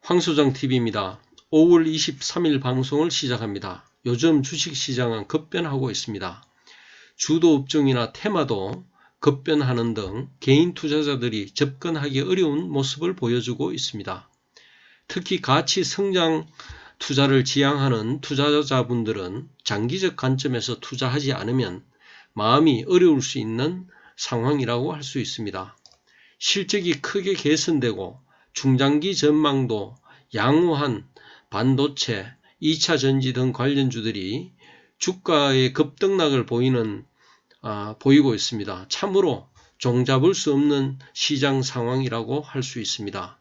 황소장TV입니다. 5월 23일 방송을 시작합니다. 요즘 주식시장은 급변하고 있습니다. 주도 업종이나 테마도 급변하는 등 개인 투자자들이 접근하기 어려운 모습을 보여주고 있습니다. 특히 가치 성장 투자를 지향하는 투자자분들은 장기적 관점에서 투자하지 않으면 마음이 어려울 수 있는 상황이라고 할 수 있습니다. 실적이 크게 개선되고 중장기 전망도 양호한 반도체, 2차 전지 등 관련주들이 주가의 급등락을 보이고 있습니다. 참으로 종잡을 수 없는 시장 상황이라고 할 수 있습니다.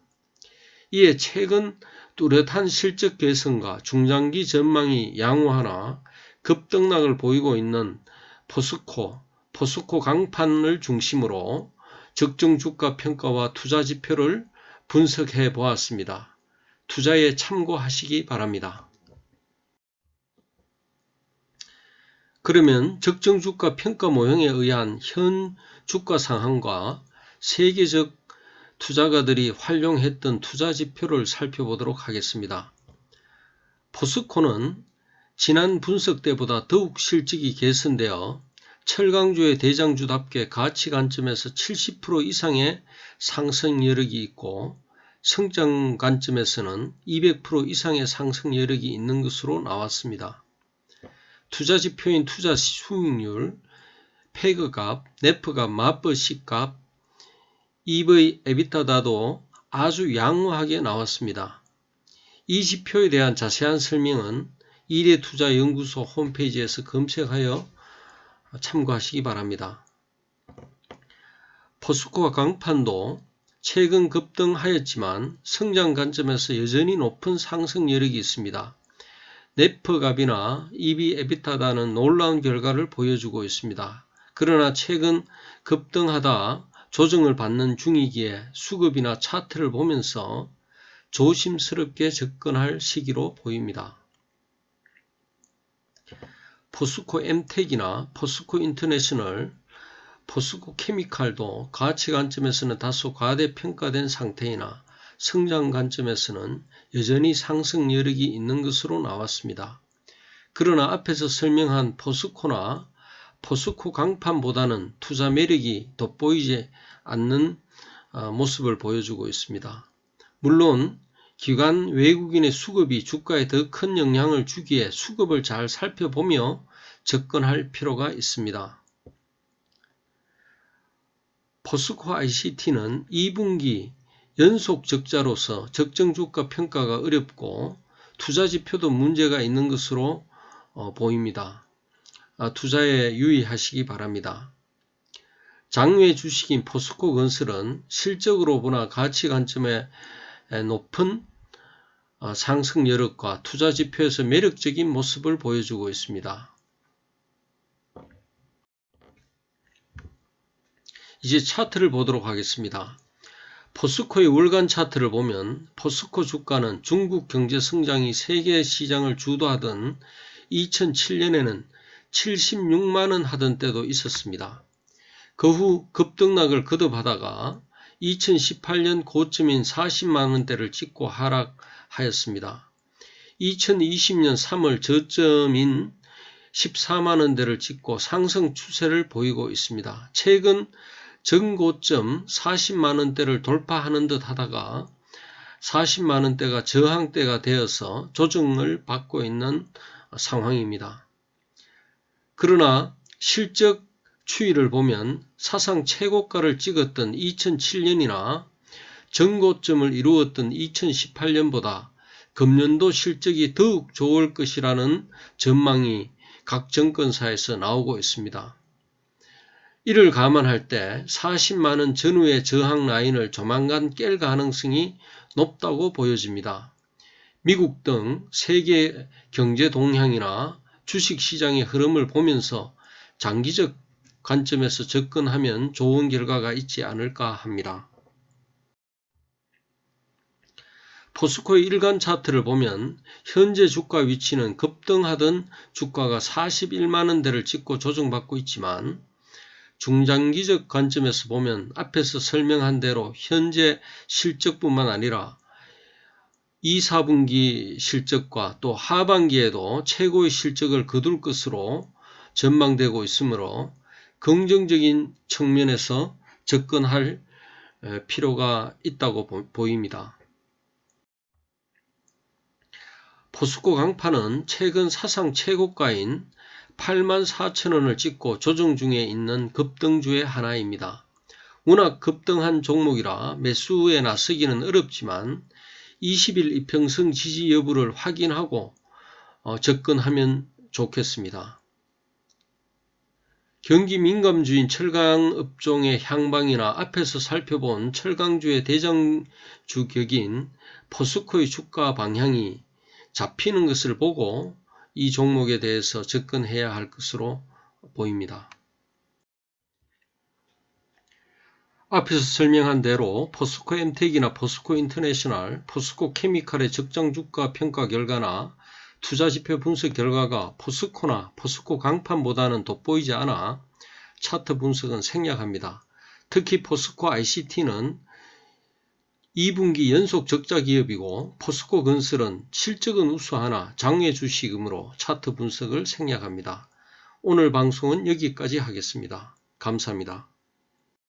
이에 최근 뚜렷한 실적 개선과 중장기 전망이 양호하나 급등락을 보이고 있는 포스코 강판을 중심으로 적정 주가 평가와 투자 지표를 분석해 보았습니다. 투자에 참고하시기 바랍니다. 그러면 적정 주가 평가 모형에 의한 현 주가 상황과 세계적 투자가들이 활용했던 투자 지표를 살펴보도록 하겠습니다. 포스코는 지난 분석 때보다 더욱 실적이 개선되어 철강주의 대장주답게 가치 관점에서 70% 이상의 상승 여력이 있고 성장 관점에서는 200% 이상의 상승 여력이 있는 것으로 나왔습니다. 투자 지표인 투자 수익률, 패거값, 네프값, 맞벌이값, EV, 에비타다도 아주 양호하게 나왔습니다. 이 지표에 대한 자세한 설명은 이래투자연구소 홈페이지에서 검색하여 참고하시기 바랍니다. 포스코와 강판도 최근 급등하였지만 성장 관점에서 여전히 높은 상승 여력이 있습니다. 네프값이나 EV, 에비타다는 놀라운 결과를 보여주고 있습니다. 그러나 최근 급등하다 조정을 받는 중이기에 수급이나 차트를 보면서 조심스럽게 접근할 시기로 보입니다. 포스코 엠텍이나 포스코 인터내셔널, 포스코 케미칼도 가치 관점에서는 다소 과대평가된 상태이나 성장 관점에서는 여전히 상승 여력이 있는 것으로 나왔습니다. 그러나 앞에서 설명한 포스코나 포스코 강판보다는 투자 매력이 돋보이지 않는 모습을 보여주고 있습니다. 물론 기관 외국인의 수급이 주가에 더 큰 영향을 주기에 수급을 잘 살펴보며 접근할 필요가 있습니다. 포스코 ICT는 2분기 연속 적자로서 적정 주가 평가가 어렵고 투자 지표도 문제가 있는 것으로 보입니다. 투자에 유의하시기 바랍니다. 장외 주식인 포스코 건설은 실적으로 보나 가치 관점에 높은 상승 여력과 투자 지표에서 매력적인 모습을 보여주고 있습니다. 이제 차트를 보도록 하겠습니다. 포스코의 월간 차트를 보면 포스코 주가는 중국 경제 성장이 세계 시장을 주도하던 2007년에는 76만원 하던 때도 있었습니다. 그 후 급등락을 거듭하다가 2018년 고점인 40만원대를 찍고 하락하였습니다. 2020년 3월 저점인 14만원대를 찍고 상승 추세를 보이고 있습니다. 최근 전고점 40만원대를 돌파하는 듯 하다가 40만원대가 저항대가 되어서 조정을 받고 있는 상황입니다. 그러나 실적 추이를 보면 사상 최고가를 찍었던 2007년이나 전고점을 이루었던 2018년보다 금년도 실적이 더욱 좋을 것이라는 전망이 각 증권사에서 나오고 있습니다. 이를 감안할 때 40만원 전후의 저항 라인을 조만간 깰 가능성이 높다고 보여집니다. 미국 등 세계 경제 동향이나 주식시장의 흐름을 보면서 장기적 관점에서 접근하면 좋은 결과가 있지 않을까 합니다. 포스코의 일간 차트를 보면 현재 주가 위치는 급등하던 주가가 41만원대를 찍고 조정받고 있지만 중장기적 관점에서 보면 앞에서 설명한 대로 현재 실적뿐만 아니라 2, 4분기 실적과 또 하반기에도 최고의 실적을 거둘 것으로 전망되고 있으므로 긍정적인 측면에서 접근할 필요가 있다고 보입니다. 포스코 강파는 최근 사상 최고가인 84,000원을 찍고 조정 중에 있는 급등주의 하나입니다. 워낙 급등한 종목이라 매수에 나서기는 어렵지만 20일 이평선 지지 여부를 확인하고 접근하면 좋겠습니다. 경기 민감주인 철강업종의 향방이나 앞에서 살펴본 철강주의 대장주 격인 포스코의 주가 방향이 잡히는 것을 보고 이 종목에 대해서 접근해야 할 것으로 보입니다. 앞에서 설명한 대로 포스코 엠텍이나 포스코 인터내셔널, 포스코 케미칼의 적정 주가 평가 결과나 투자지표 분석 결과가 포스코나 포스코 강판보다는 돋보이지 않아 차트 분석은 생략합니다. 특히 포스코 ICT는 2분기 연속 적자 기업이고 포스코 건설은 실적은 우수하나 장외 주식이므로 차트 분석을 생략합니다. 오늘 방송은 여기까지 하겠습니다. 감사합니다.